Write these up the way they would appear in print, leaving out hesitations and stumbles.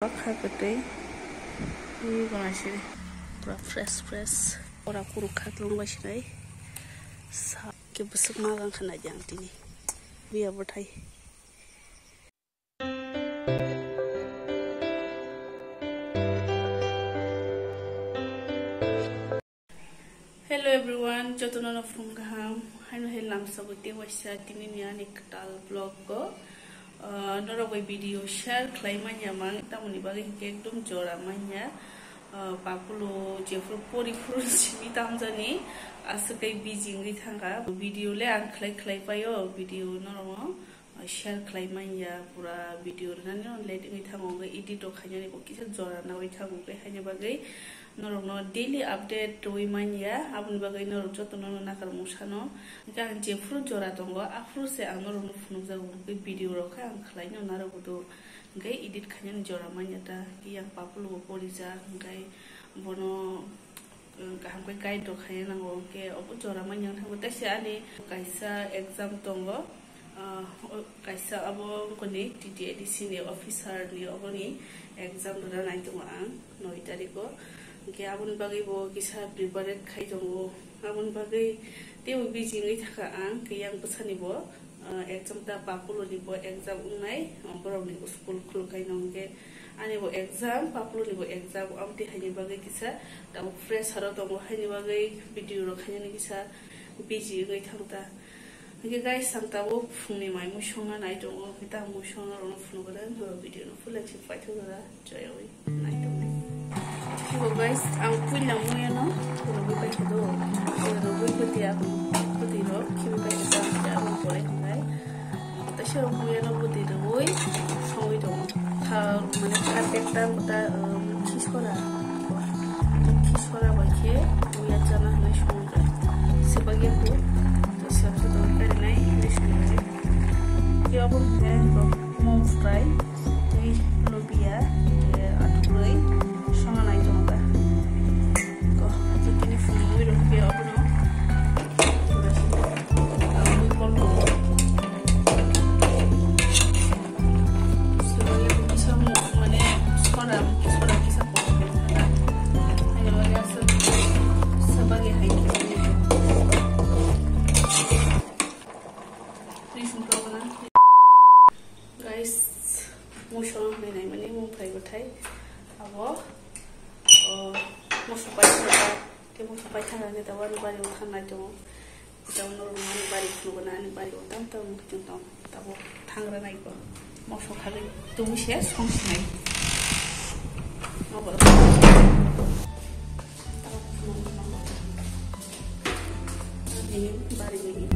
bakha gate ganasiri pura fresh ora kuru khatlong basinai sa ke busuk magang khana jang tini biya bothai. Hello everyone, jotono from Gaham. Hano helam sabote wasa tini niya ni katal vlog ko. Norway video share klaimanya mang tamuni bagi ekdom jora manya. Papulo jefro pori furu simi tamjani asakai bijingi thanga video le ang klai payo video normo share klaimanya pura video nani on let ngi thango edit o khanyani ko kisa jora na wai thango ke hanya bagai normo daily update toy manya abun bagai normo jotono nakal musano kan jefro jora tongo afro se anormo phunu jago video ro kha ang klai no naro budo ngai edit khanyani jora manya ta ki yang papulo porija ngai bono kaham kai guide to khayana ngo ke obu jora manya thago ta se ani kaisa exam tongo kaisa abo koni TTADC ni officer ni oboni exam dora nai tongo ang 9 tariko ke abun bagai bo kisa prepare khai tongo abun bagai teu bijing ngai thaka ang ke yang busani bo exam ta papulo ni bo exam unai borong ni school khul kai nongke ani bo exam papulo ni bo exam amti hani bagai kisa ta fresh haro tongo hani bagai video ro khani kisa biji ngai thangta okay guys samta bo phungni mai mu shonga nai tongo kita mu shonga ro phunu gala video no full achieve fight gala joy oi nai tongo so guys ang puila mu no ro bo pai do ro bo putia putiro kimi pai da ja mo pore ngai ta shoro mu no putiro oi soi do ha mane perfecta muta kiskora baike uya jana na shonga sebagai ko sabse to kare nai lishne ke abo ke mom fry ei lobia atuloi shona nai jonga ko jikini fumui ro ke abo no amu kolko so ye bisa mane skora kisa ko ayo ya sebagai hai guys motion nai mani mo phai bathai abo mo supai thara ne tawani bari uthana jo tawno mani bari khubana ni bari utam tam juntam tabo thangra nai ko mo sokale tumu she songsi nai abo ini bari ni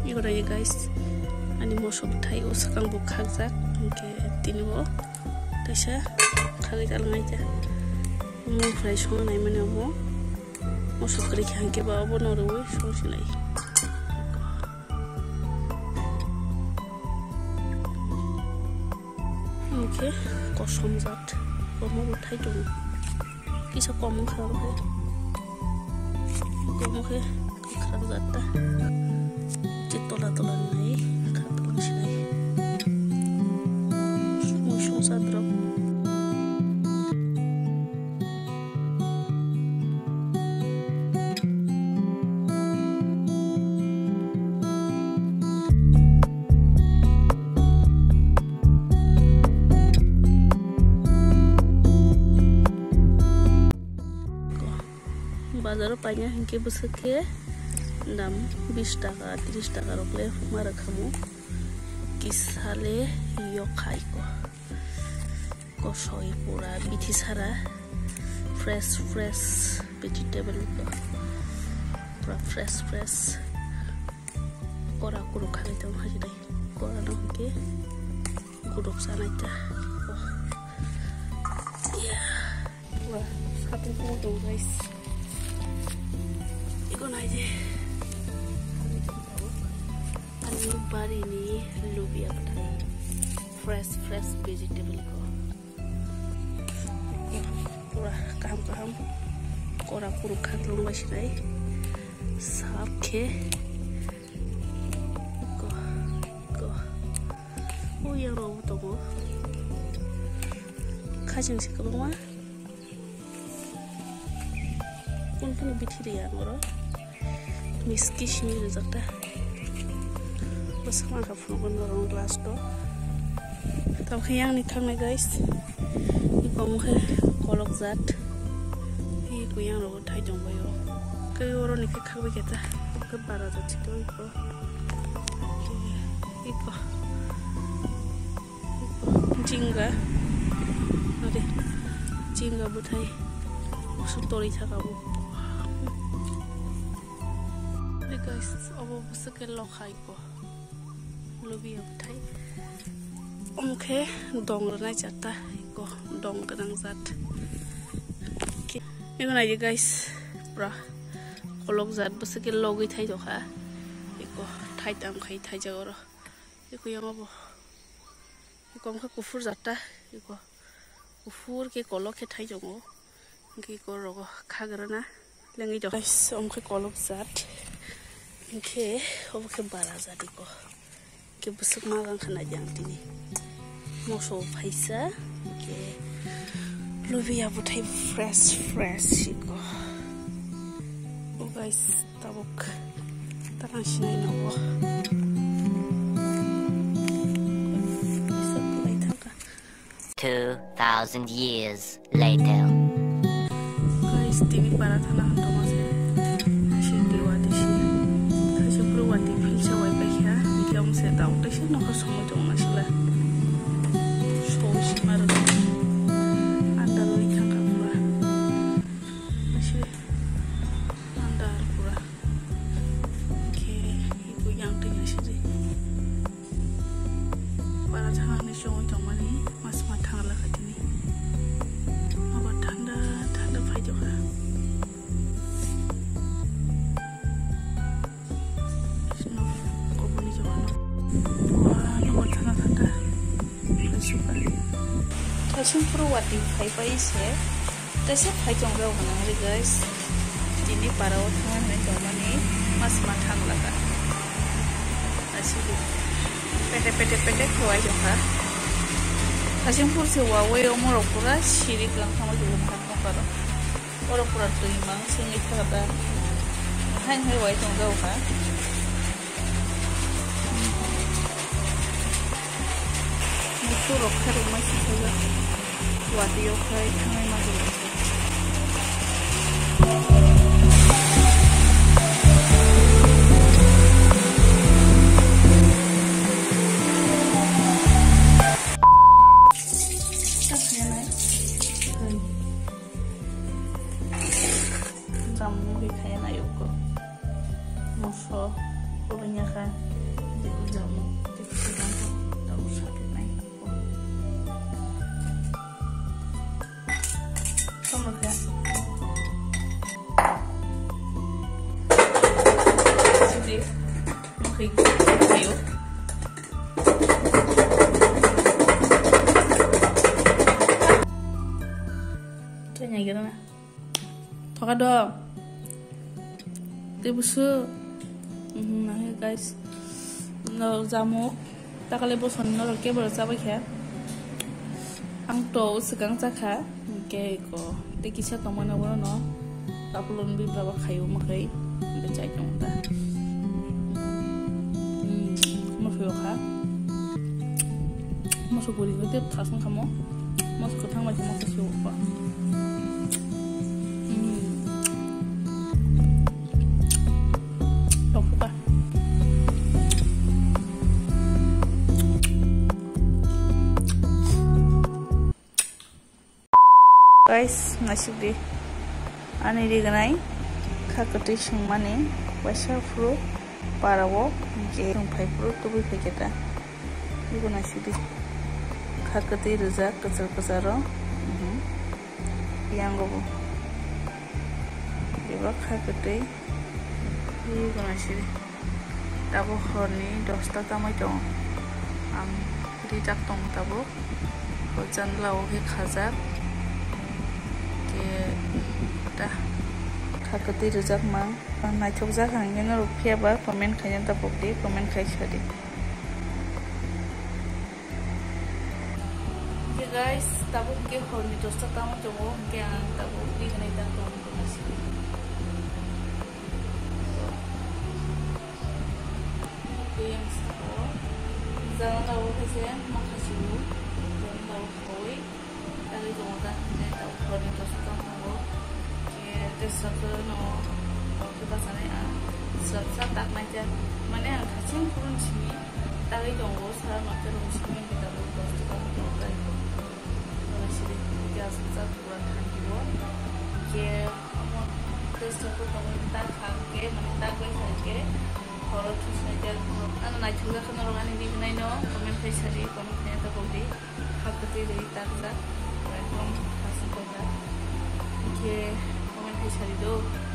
Igora ya guys ani moso thai o sakang bu khajak ke tinibo tasha khagai talngai ja mo fry so nai mane mo moso kri khangke ba bo no ro so sinai okay kosom jat ko mo thai to kisa kom khar hai ko mo ke khar jata tola nai khatlang sinai mushung sadro bazar panya hingke busake दाम 20 টাকা 30 টাকা রকলে মারা খামু কিসালে ইয়ো খাইকো কসই পুরা বিথি সারা ফ্রেশ ভেজিটেবল পুরা ফ্রেশ করা কুরু খাইতাম হাজিরাই করা নকে গুরুক সানাইতা Satu dong guys. Ikon aja. Ini baru ini lubi apa? Fresh vegetable ko. Pura kaham kora puru khatlung basinai. Sab ke. Ko. Oh yang robo tomo. Kajeng sih kabang mah. Pun bitiri ya ngoro. Miski shini rezakta. Bersama kapal orang kelas do. Tapi yang ni thang guys. Iku muhe kolok zat. Iku yang robo thai jong bayo. Ke orang ni ke khagbe kita. Ke bara zat itu iku. Iku. Jingga. Ade. Jingga butai. Sutori thakabu. Guys, obo busuk lokai ko. Lubi abtai. Omke dong rena jata ko dong kadang zat. Iko na guys, bra. Kolok zat busuk logi thai doka. Iko thai tam khai thai jagoro. Iko yang obo. Iko omke kufur zata. Iko kufur ke kolok ke thai jongo. Iko rogo khagrana. Lengi do. Guys, omke kolok zat. Okay, oke baraza diko. Ke busuk magang kana jang tini. Moso paisa. Okay. Lubi abutai fresh diko. Oh guys, tabuk. Tarang sinai nawo. Bisa pulai tangka. 2,000 years later. Guys, tini baratana hanto mase. Wati pilcha wai baikya diam se tahu tadi nak semua jom nasilah show si maru anda lagi tangkap pura masih anda pura oke itu yang tinggal sih para jangan ni show jom ni mas matang lah kat ini apa tanda fai juga. Kasih perwati fai se, terus fai jongga wana guys. Ini para orang yang jomba ni mas matang laga. Kasih pete kuai jongga. Kasih pur se wawe umur pura sirik lang sama juga makan karo. Orang pura terima sini kata. Hanya wai jongga wana. Itu rokar rumah saja. Wati yokai tangai maju. Jamu kayak na yoko. Moso punya kan di jamu di jamu tahu sakit naik. Kamu kan? Sedih, mungkin ayo. Itu nyai gimana? Toka dong. Dia busuk. Nah guys, nol jamu. Tak kali bosan nol ke bersama ya. Angto sekarang cakap. Oke, ko tekisnya teman awal no, tapulun bi berapa kayu makai, becai jong ta. Masuk ka, masuk guli itu tasang kamu, masuk ketang macam masuk siapa. Toka. Guys, ngasih deh. Ani di ganai, kakak sing mani, wasa flu, parawo, jerung pai flu, tuh bi kita. Ibu ngasih deh. Kakak rezak kesar-kesaro, yang gobo. Iba khagutei hi gonasiri tabo horni 10ta tamai dong am rijak tong tabo hojan lao he khajak ke ta khagutei rijak mang naithok jak hangena rupia ba comment khaiyan ta pokdi comment khai sadi guys tabo ke horni 10ta tamai dong ke ang tabo di kanai ta tong gonasiri yang sekolah jangan tahu kesan makasih jangan tahu koi dari jumlah dan tahu kalau itu sudah tahu ke desaknya no kita sana ya sebab tak macam mana yang kasih kurun sini dari jumlah saya macam sini kita buat sudah tahu kalau sini kita sudah buat handiwo ke kamu desaknya kamu tak hake mana tak boleh Kalau tu saja, anak juga kan orang ini kenai no, komen pesari, komen ternyata kopi, hak betul dari takza, welcome kasih kopi, ke komen pesari do.